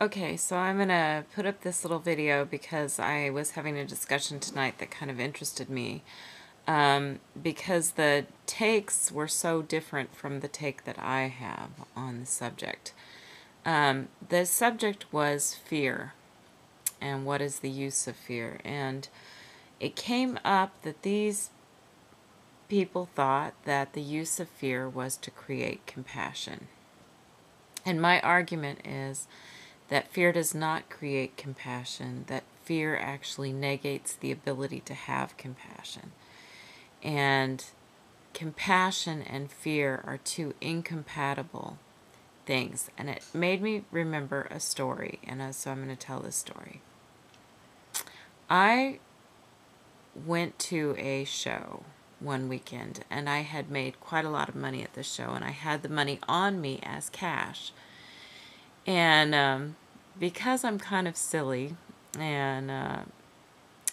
Okay, so I'm gonna put up this little video because I was having a discussion tonight that kind of interested me. Because the takes were so different from the take that I have on the subject. The subject was fear and what is the use of fear. And it came up that these people thought that the use of fear was to create compassion. And my argument is that fear does not create compassion, that fear actually negates the ability to have compassion. And compassion and fear are two incompatible things. And it made me remember a story, and so I'm going to tell this story. I went to a show one weekend, and I had made quite a lot of money at the show, and I had the money on me as cash. And because I'm kind of silly, and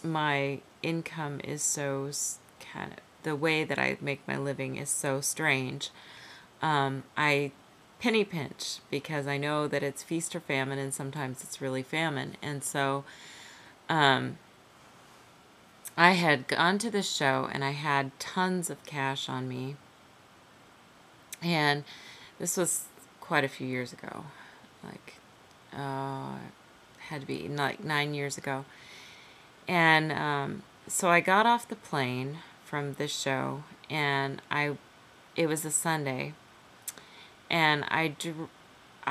my income is so kind of, the way that I make my living is so strange, I penny pinch because I know that it's feast or famine, and sometimes it's really famine. And so I had gone to the show, and I had tons of cash on me. And this was quite a few years ago, like had to be like 9 years ago. And so I got off the plane from this show, and it was a Sunday, and I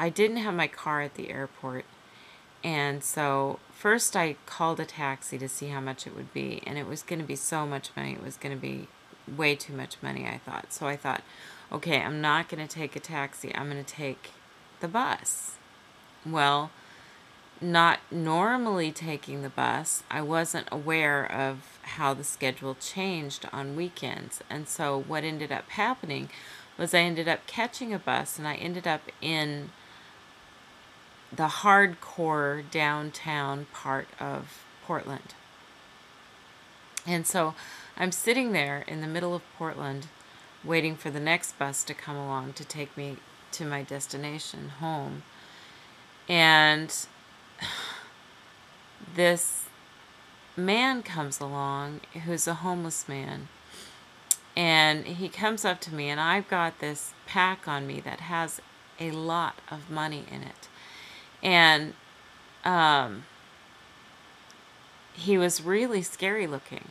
didn't have my car at the airport. And so first I called a taxi to see how much it would be, and it was going to be so much money. It was going to be way too much money, I thought. So I thought, okay, I'm not going to take a taxi. I'm going to take the bus. Well, not normally taking the bus, I wasn't aware of how the schedule changed on weekends. And so what ended up happening was I ended up catching a bus, and I ended up in the hardcore downtown part of Portland. And so I'm sitting there in the middle of Portland waiting for the next bus to come along to take me to my destination home. And this man comes along who's a homeless man, and he comes up to me, and I've got this pack on me that has a lot of money in it. And he was really scary looking.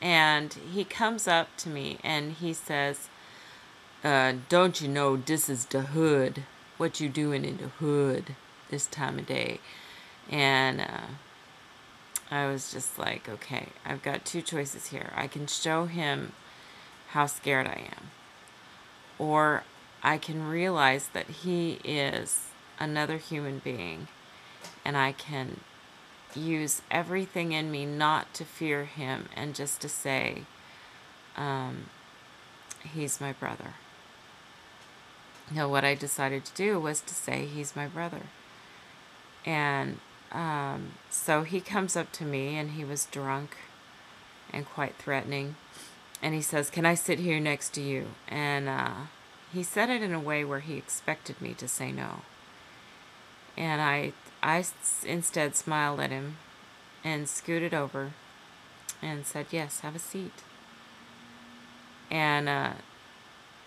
And he comes up to me, and he says, don't you know this is the hood? What you doing in the hood this time of day? And I was just like, okay, I've got two choices here. I can show him how scared I am, or I can realize that he is another human being, and I can use everything in me not to fear him and just to say, he's my brother. Now, what I decided to do was to say, he's my brother. And so he comes up to me, and he was drunk and quite threatening. And he says, can I sit here next to you? And he said it in a way where he expected me to say no. And I instead smiled at him and scooted over and said, yes, have a seat. And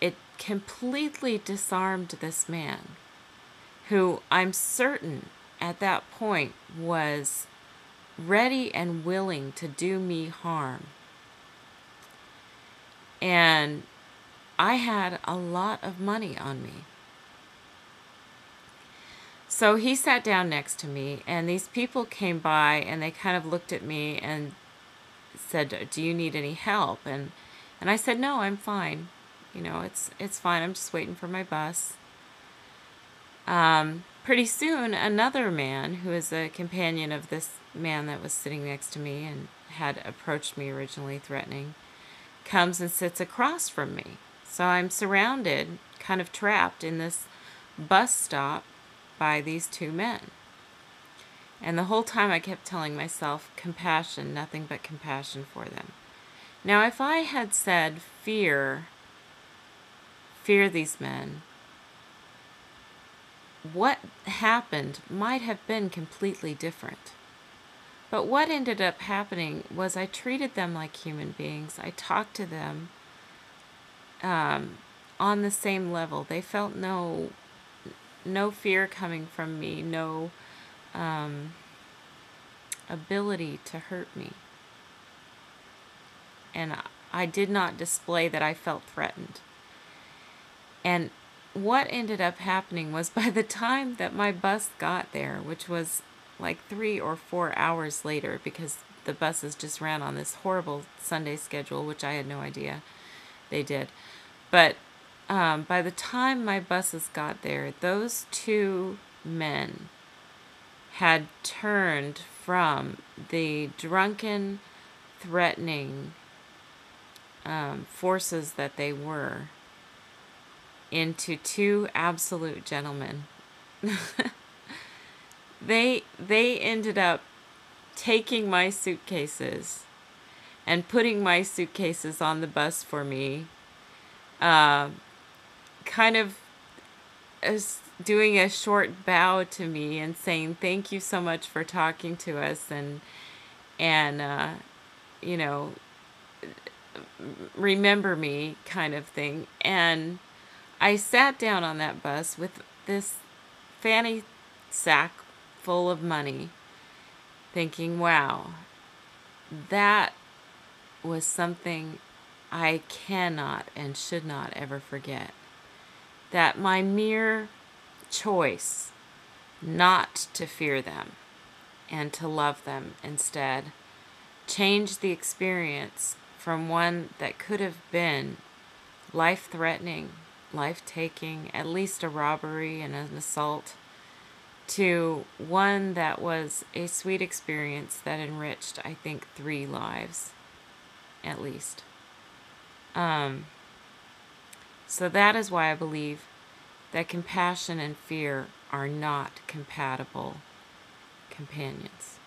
it completely disarmed this man, who I'm certain at that point was ready and willing to do me harm. And I had a lot of money on me. So he sat down next to me, and these people came by, and they kind of looked at me and said, do you need any help? And I said, no, I'm fine. You know, it's fine. I'm just waiting for my bus. Pretty soon, another man who is a companion of this man that was sitting next to me and had approached me originally threatening, comes and sits across from me. So I'm surrounded, kind of trapped in this bus stop by these two men. And the whole time I kept telling myself, compassion, nothing but compassion for them. Now, if I had said fear these men, what happened might have been completely different. But what ended up happening was I treated them like human beings. I talked to them on the same level. They felt no fear coming from me, no ability to hurt me. And I did not display that I felt threatened. And what ended up happening was by the time that my bus got there, which was like 3 or 4 hours later, because the buses just ran on this horrible Sunday schedule, which I had no idea they did. But by the time my buses got there, those two men had turned from the drunken, threatening forces that they were into two absolute gentlemen. They ended up taking my suitcases and putting my suitcases on the bus for me, kind of doing a short bow to me and saying thank you so much for talking to us, and you know, remember me kind of thing. And I sat down on that bus with this fanny sack full of money, thinking, wow, that was something I cannot and should not ever forget. That my mere choice not to fear them and to love them instead changed the experience from one that could have been life-threatening, life-taking, at least a robbery and an assault, to one that was a sweet experience that enriched, I think, 3 lives, at least. So that is why I believe that compassion and fear are not compatible companions.